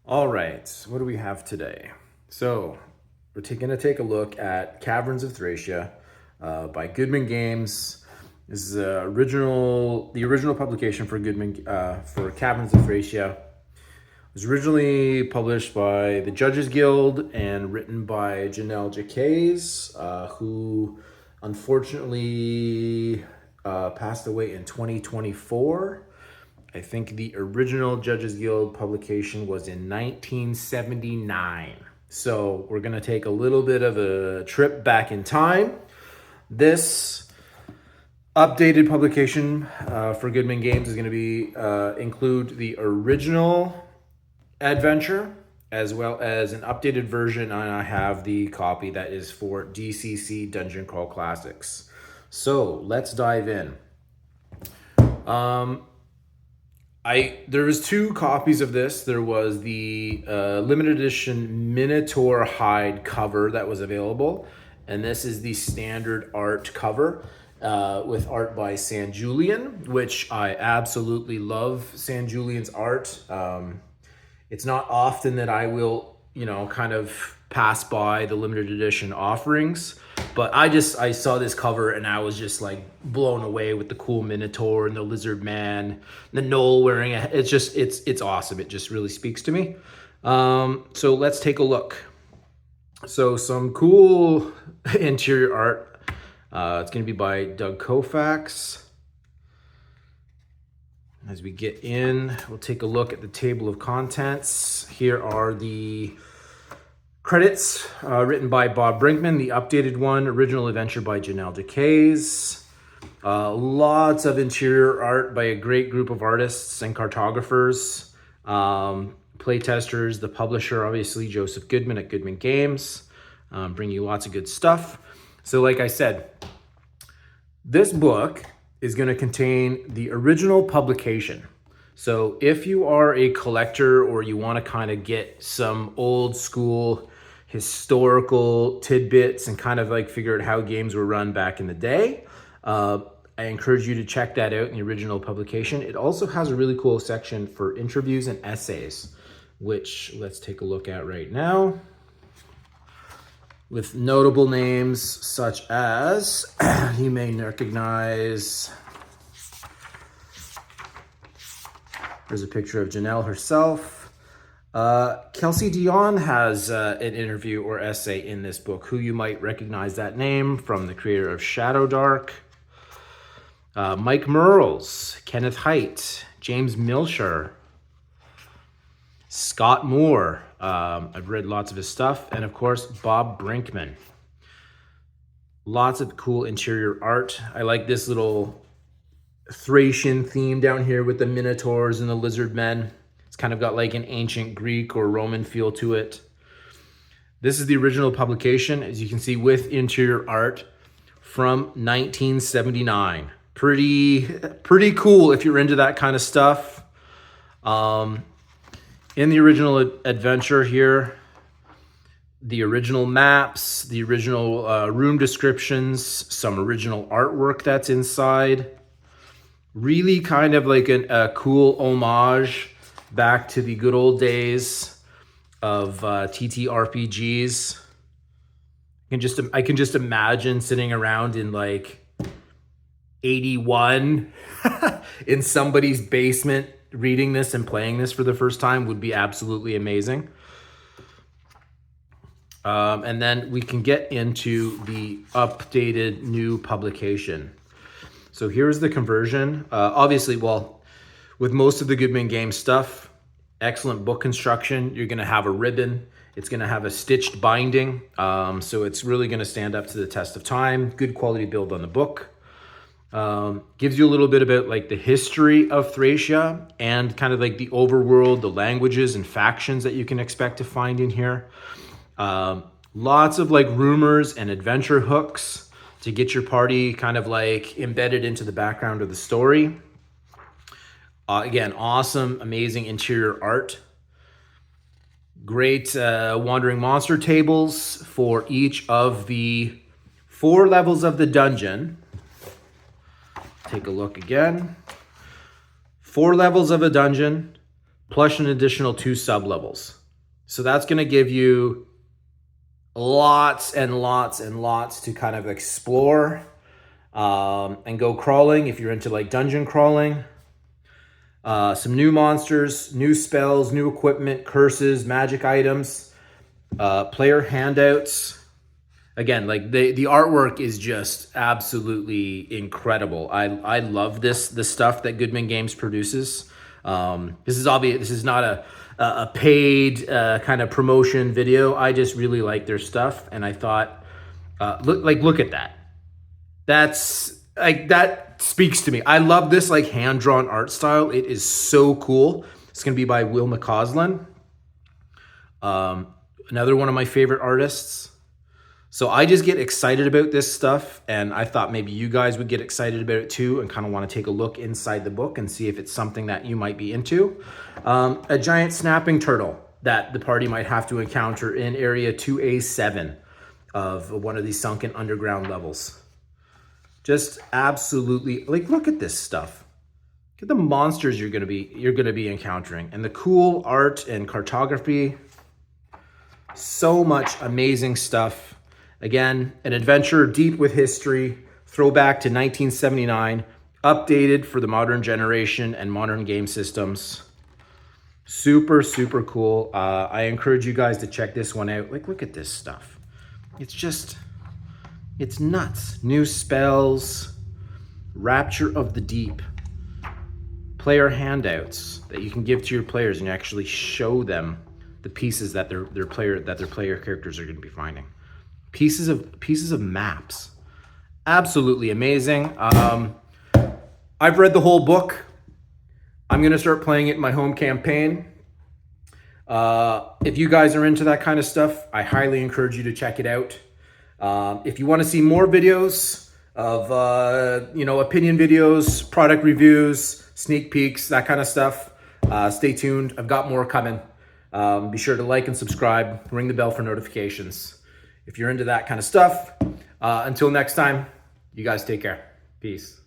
All right, what do we have today? So we're going to take a look at Caverns of Thracia by Goodman Games. This is the original publication for for Caverns of Thracia. It was originally published by the Judges Guild and written by Janelle Jacques, who unfortunately passed away in 2024. I think the original Judges Guild publication was in 1979. So we're going to take a little bit of a trip back in time. This updated publication for Goodman Games is going to be include the original adventure as well as an updated version, and I have the copy that is for DCC Dungeon Crawl Classics. So let's dive in. There was two copies of this. There was the limited edition Minotaur hide cover that was available, and this is the standard art cover with art by San Julian, which I absolutely love. San Julian's art. It's not often that I will, kind of pass by the limited edition offerings, but I saw this cover and I was just like blown away with the cool Minotaur and the Lizard Man, the Knoll wearing it. It's awesome. It just really speaks to me. So let's take a look. So some cool interior art. It's going to be by Doug Koufax. As we get in, we'll take a look at the table of contents. Here are the credits written by Bob Brinkman, the updated one, original adventure by Janelle Jacques. Lots of interior art by a great group of artists and cartographers, playtesters, the publisher, obviously, Joseph Goodman at Goodman Games, bring you lots of good stuff. So like I said, this book is going to contain the original publication. So if you are a collector or you want to kind of get some old school historical tidbits and kind of like figure out how games were run back in the day, I encourage you to check that out in the original publication. It also has a really cool section for interviews and essays, which let's take a look at right now, with notable names such as, you may recognize, there's a picture of Janelle herself. Kelsey Dion has an interview or essay in this book, who you might recognize that name from the creator of Shadow Dark. Mike Merles, Kenneth Haidt, James Milshire, Scott Moore. I've read lots of his stuff. And of course, Bob Brinkman. Lots of cool interior art. I like this little Thracian theme down here with the Minotaurs and the Lizard Men. It's kind of got like an ancient Greek or Roman feel to it. This is the original publication, as you can see, with interior art from 1979. Pretty cool if you're into that kind of stuff. In the original adventure here, the original maps, the original room descriptions, some original artwork that's inside. Really kind of like a cool homage back to the good old days of TTRPGs. I can just imagine sitting around in like 81 in somebody's basement reading this and playing this for the first time would be absolutely amazing. And then we can get into the updated new publication. So here's the conversion. Obviously, well, with most of the Goodman Games stuff, excellent book construction. You're going to have a ribbon. It's going to have a stitched binding. So it's really going to stand up to the test of time. Good quality build on the book. Gives you a little bit about like the history of Thracia and kind of like the overworld, the languages and factions that you can expect to find in here. Lots of like rumors and adventure hooks to get your party kind of like embedded into the background of the story. Again, awesome, amazing interior art. Great wandering monster tables for each of the 4 levels of the dungeon. Take a look again. 4 levels of a dungeon, plus an additional 2 sub-levels. So that's going to give you lots and lots and lots to kind of explore and go crawling if you're into like dungeon crawling. Some new monsters, new spells, new equipment, curses, magic items, player handouts. Again, like the artwork is just absolutely incredible. I love the stuff that Goodman Games produces. This is obvious. This is not a paid kind of promotion video. I just really like their stuff, and I thought, look at that. That's like, that speaks to me. I love this like hand-drawn art style. It is so cool. It's gonna be by Will McCausland, another one of my favorite artists. So I just get excited about this stuff, and I thought maybe you guys would get excited about it too and kind of want to take a look inside the book and see if it's something that you might be into. A giant snapping turtle that the party might have to encounter in area 2A7 of one of these sunken underground levels. Just absolutely, like, look at this stuff. Look at the monsters you're gonna be encountering, and the cool art and cartography. So much amazing stuff. Again, an adventure deep with history, throwback to 1979, updated for the modern generation and modern game systems. Super, super cool. I encourage you guys to check this one out. Like, look at this stuff. It's nuts. New spells, Rapture of the Deep, player handouts that you can give to your players and actually show them the pieces that their player characters are going to be finding. Pieces of maps. Absolutely amazing. I've read the whole book. I'm going to start playing it in my home campaign. If you guys are into that kind of stuff, I highly encourage you to check it out. If you want to see more videos of, opinion videos, product reviews, sneak peeks, that kind of stuff, stay tuned. I've got more coming. Be sure to like and subscribe, ring the bell for notifications. If you're into that kind of stuff, until next time, you guys take care. Peace.